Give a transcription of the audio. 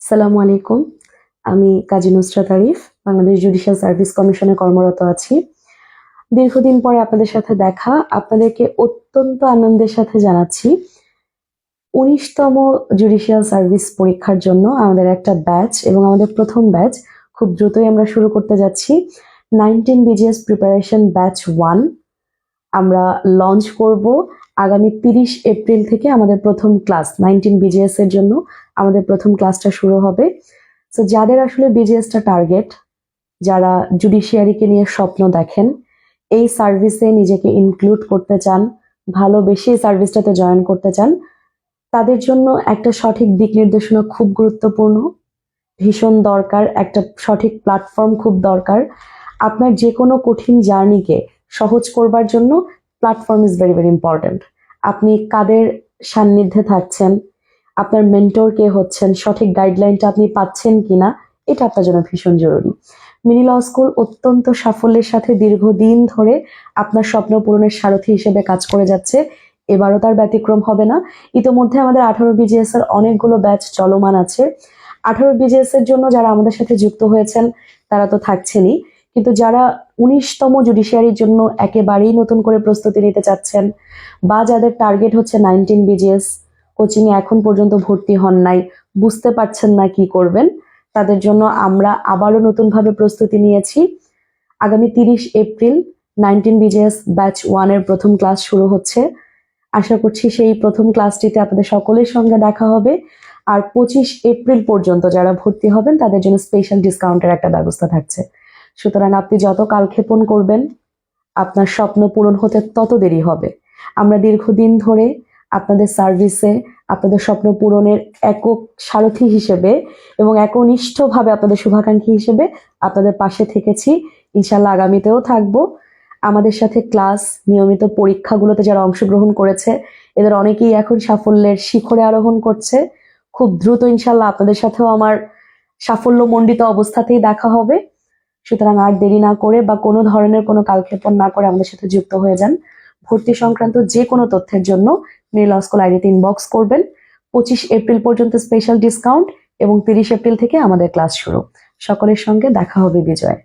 আসসালামু আলাইকুম। আমি কাজী নুসরাত আরিফ, বাংলাদেশ জুডিশিয়াল সার্ভিস কমিশনে কর্মরত আছি। দীর্ঘদিন পরে আপনাদের সাথে দেখা, আপনাদেরকে অত্যন্ত আনন্দের সাথে জানাচ্ছি ১৯তম জুডিশিয়াল সার্ভিস পরীক্ষার জন্য আমাদের একটা ব্যাচ এবং আমাদের প্রথম ব্যাচ খুব দ্রুতই আমরা শুরু করতে যাচ্ছি। 19 বিজিএস প্রিপারেশন ব্যাচ 1 আমরা লঞ্চ করব আগামী 30 এপ্রিল থেকে। আমাদের প্রথম ক্লাস 19 বিজিএস এর জন্য আমাদের প্রথম ক্লাসটা শুরু হবে। তো যাদের আসলে বিজিএসটা টার্গেট, যারা জুডিশিয়ারিকে নিয়ে স্বপ্ন দেখেন, এই সার্ভিসে নিজেকে ইনক্লুড করতে চান, ভালোবেসে এই সার্ভিসটাতে জয়েন করতে চান, তাদের জন্য একটা সঠিক দিক নির্দেশনা খুব গুরুত্বপূর্ণ, ভীষণ দরকার। একটা সঠিক প্ল্যাটফর্ম খুব দরকার। আপনার যে কোনো কঠিন জার্নিকে সহজ করবার জন্য platform is very very important. আপনি কাদের সান্নিধ্যে থাকছেন, আপনার মেন্টর কে হচ্ছেন, সঠিক গাইডলাইনটা আপনি পাচ্ছেন কিনা, এটা আপনার জন্য ভীষণ জরুরি। মিনি ল স্কুল অত্যন্ত সাফল্যের সাথে দীর্ঘদিন ধরে আপনার স্বপ্ন পূরণের সারথি হিসেবে কাজ করে যাচ্ছে। এবারও তার ব্যতিক্রম হবে না। ইতোমধ্যে আমাদের 18 বিজিএস এর অনেকগুলো ব্যাচ চলমান আছে। 18 বিজিএস এর জন্য যারা আমাদের সাথে যুক্ত হয়েছেন তারা তো থাকছেনই, কিন্তু যারা 19তম জুডিশিয়ারির জন্য একেবারেই নতুন করে প্রস্তুতি নিতে চাচ্ছেন, বা যাদের টার্গেট হচ্ছে 19 বিজিএস, কোচিং এ এখন পর্যন্ত ভর্তি হন নাই, বুঝতে পারছেন না কি করবেন, তাদের জন্য আমরা আবারও নতুনভাবে প্রস্তুতি নিয়েছি। আগামী 30 এপ্রিল 19 বিজিএস ব্যাচ 1 এর প্রথম ক্লাস শুরু হচ্ছে। আশা করছি সেই প্রথম ক্লাসটিতে আপনাদের সকলের সঙ্গে দেখা হবে। আর 25 এপ্রিল পর্যন্ত যারা ভর্তি হবেন তাদের জন্য স্পেশাল ডিসকাউন্টের একটা ব্যবস্থা থাকছে। সুতরাং আপনি যত কালক্ষেপণ করবেন, আপনার স্বপ্ন পূরণ হতে তত দেরি হবে। আমরা দীর্ঘদিন ধরে আপনাদের সার্ভিসে আপনাদের স্বপ্ন পূরণের একক সারথি হিসেবে এবং একনিষ্ঠভাবে আপনাদের শুভাকাঙ্ক্ষী হিসেবে আপনাদের পাশে থেকেছি। ইনশাল্লাহ আগামীতেও থাকবো। আমাদের সাথে ক্লাস, নিয়মিত পরীক্ষাগুলোতে যারা অংশগ্রহণ করেছে, এদের অনেকেই এখন সাফল্যের শিখরে আরোহণ করছে। খুব দ্রুত ইনশাল্লাহ আপনাদের সাথেও আমার সাফল্যমণ্ডিত অবস্থাতেই দেখা হবে। সুতরাং আর দেরি না করে বা কোনো ধরনের কোনো কালক্ষেপণ না করে আমাদের সাথে যুক্ত হয়ে যান। ভর্তি সংক্রান্ত যে কোনো তথ্যের জন্য মিনি ল স্কুল আইডিতে ইনবক্স করবেন। 25 এপ্রিল পর্যন্ত স্পেশাল ডিসকাউন্ট এবং 30 এপ্রিল থেকে আমাদের ক্লাস শুরু। সকলের সঙ্গে দেখা হবে বিজয়।